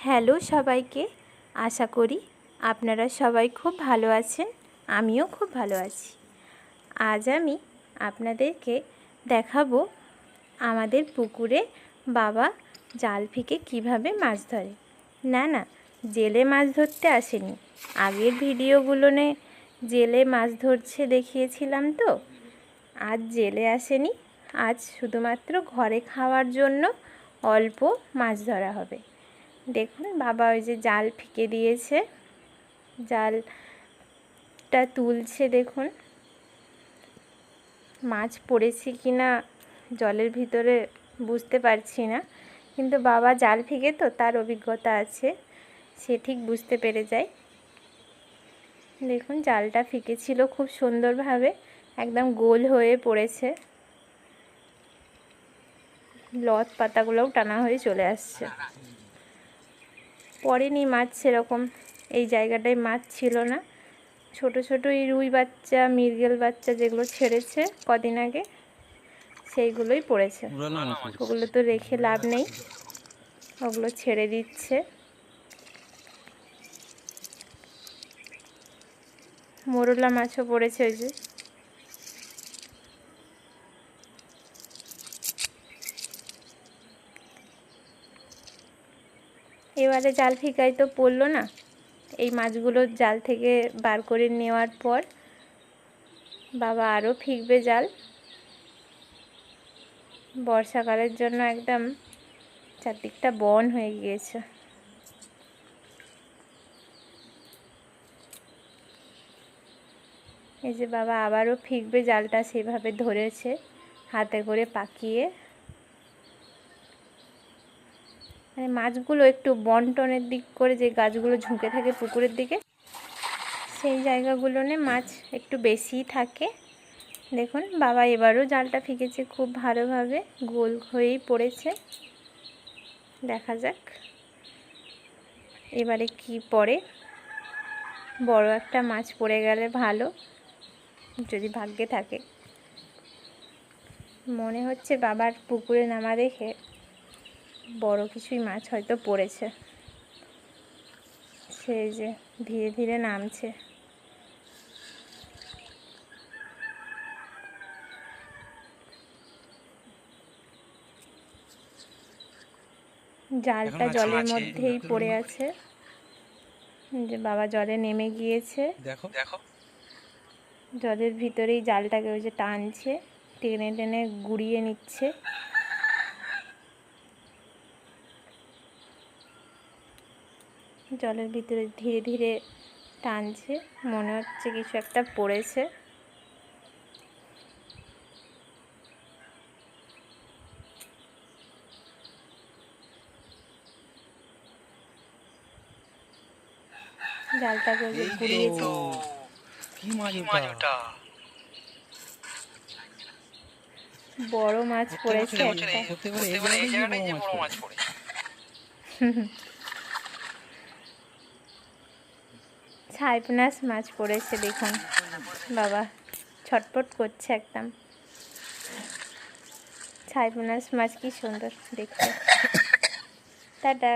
Hello সবাইকে, আশা করি আপনারা সবাই খুব ভালো আছেন। আমিও খুব ভালো আছি। আজ আমি আপনাদেরকে দেখাবো আমাদের পুকুরে বাবা জাল ফেঁকে কীভাবে মাছ ধরে। না, জেলে মাছ ধরতে আসেনি। আগের ভিডিওগুলোনে জেলে মাছ ধরছে দেখিয়েছিলাম তো। আজ জেলে আসেনি, আজ শুধুমাত্র ঘরে খাওয়ার জন্য অল্প মাছ ধরা হবে। দেখুন বাবা ওই যে জাল ফেঁকে দিয়েছে, জালটা তুলছে। দেখুন মাছ পড়েছে কি না জলের ভিতরে বুঝতে পারছি না, কিন্তু বাবা জাল ফেঁকে তো তার অভিজ্ঞতা আছে, সে ঠিক বুঝতে পেরে যায়। দেখুন জালটা ফেঁকেছিল খুব সুন্দরভাবে, একদম গোল হয়ে পড়েছে, লত পাতাগুলোও টানা হয়ে চলে আসছে। পড়েনি মাছ সেরকম, এই জায়গাটায় মাছ ছিল না। ছোট ছোট এই রুই বাচ্চা, মৃগেল বাচ্চা যেগুলো ছেড়েছে কদিন আগে, সেইগুলোই পড়েছে। ওগুলো তো রেখে লাভ নেই, ওগুলো ছেড়ে দিচ্ছে। মোরলা মাছও পড়েছে ওই যে। এবারে জাল ফেঁকাই তো পড়লো না। এই মাছগুলো জাল থেকে বার করে নেওয়ার পর বাবা আরও ফেঁকবে জাল। বর্ষাকালের জন্য একদম চারদিকটা বন হয়ে গিয়েছে। এই যে বাবা আবারও ফেঁকবে জালটা, সেভাবে ধরেছে হাতে করে পাকিয়ে। মানে মাছগুলো একটু বনটনের দিক করে, যে গাছগুলো ঝুঁকে থাকে পুকুরের দিকে, সেই জায়গাগুলোনে মাছ একটু বেশিই থাকে। দেখুন বাবা এবারও জালটা ফেঁকেছে খুব ভালোভাবে, গোল হয়েই পড়েছে। দেখা যাক এবারে কি পড়ে। বড় একটা মাছ পড়ে গেলে ভালো, যদি ভাগ্যে থাকে। মনে হচ্ছে বাবার পুকুরে নামা দেখে বড় কিছুই মাছ হয়তো পড়েছে। সেই যে ধীরে ধীরে নামছে। জালটা জলের মধ্যেই পড়ে আছে, যে বাবা জলে নেমে গিয়েছে। দেখো জলের ভিতরেই জালটাকে ওই যে টানছে, টেনে টেনে গুড়িয়ে নিচ্ছে। জলের ভিতরে ধীরে ধীরে টানছে, মনে হচ্ছে কিছু একটা পড়েছে। জালটাকে ওই যে ঘুরিয়েছে। কি মাছ ওটা? বড় মাছ পড়েছে একটা। ছাইপনাস মাছ পড়েছে। দেখুন বাবা ছটপট করছে একদম। ছাইপনাস মাছ কি সুন্দর দেখতে। টাটা।